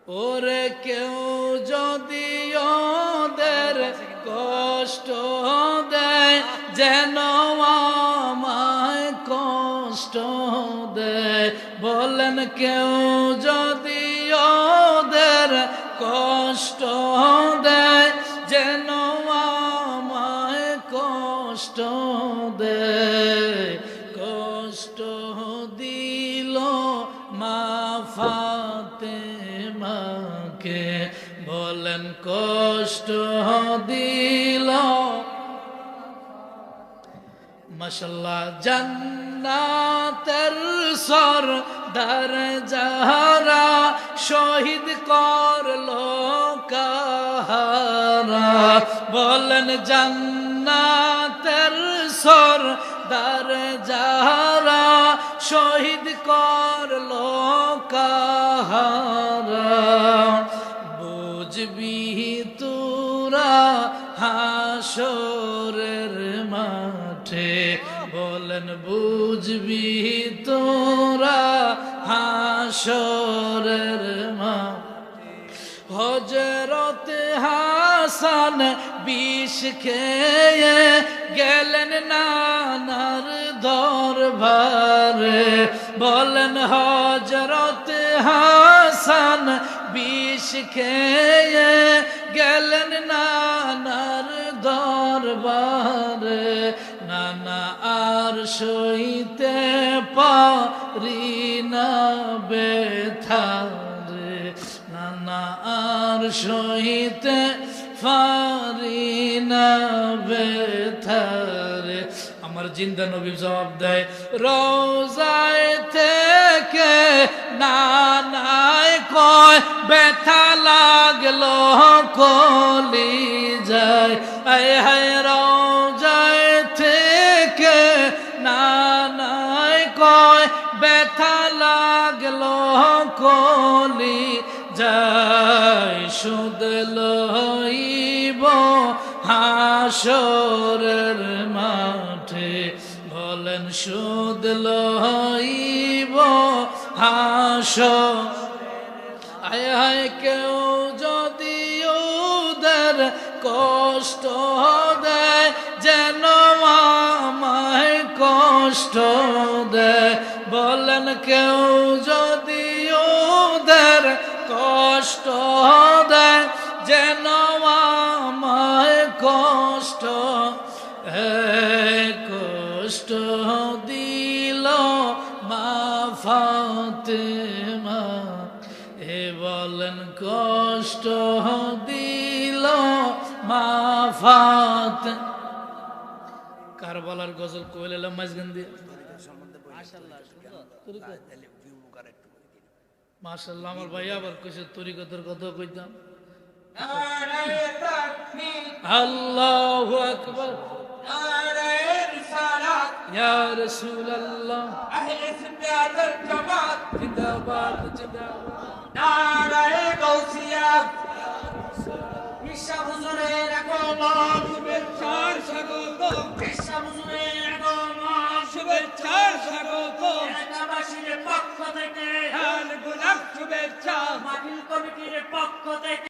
ওরে কেউ যদি ওদের কষ্ট দেয়, যেন আমায় কষ্ট দেয়। বলেন কেউ যদি ওদের কষ্ট দেয়, যেন আমায় কষ্ট দেয়। কষ্ট দিল মা ফাতেমাকে, বলেন কষ্ট দিল। মাশাআল্লাহ। জান্নাতের সরদার যারা শহীদ করলো কাহারা, বলেন জান্নাতের সরদার যারা শহীদ করলো কাহারা। বুঝবি তোরা হাসরের মাঠে, বলেন বুঝবি তোরা হাসরের মাঠে। হযরত হাসান বিষ খেয়ে গেলেন নানার দরবারে, বলেন হযরত হাসান বিষ খেয়ে গেলেন নানার দরবারে। নানা আর সইতে পারি না ব্যথারে, নানা আর সইতে পারি না ব্যথারে। আমার জিন্দা নবী জবাব দেয়, রওজায় থেকে নানায় কয় ব্যথা লাগলো কলিজায়। আয় হায় রওজায় থেকে নানায় কয় ব্যথা লাগলো কলিজায়। সুদ লইব হাসরের মাঠে, বলেন সুদ লইব হাসর। আয় হায় কেউ যদি ওদের কষ্ট দেয়, যেন আমায় কষ্ট দেয়। বলেন কেউ যদি ওদের কষ্ট দেয়, যেন আমায় কষ্ট কষ্ট দিল মা ফাতেমা, এ বলেন কষ্ট দিল মা ফাতেমা। কারবালার গজল কোয়েল এলাম মাঝখান দিয়ে। মাশাআল্লাহ। আমার ভাই আবার কইছে তরিকতের কথা কইতাম। আল্লাহু আকবার, ইয়া রাসূলুল্লাহ, আহলে সুন্নাত ওয়াল জামাত জিন্দাবাদ জিন্দাবাদ। নারায়ে গাউসিয়া, ঈশা হুজুরের আগমন শুভেচ্ছার স্বাগত, ঈশা হুজুরের আগমন শুভেচ্ছার স্বাগত। এলাকাবাসীর পক্ষ থেকে লাল গোলাপ শুভেচ্ছা, মাহফিল কমিটির পক্ষ থেকে।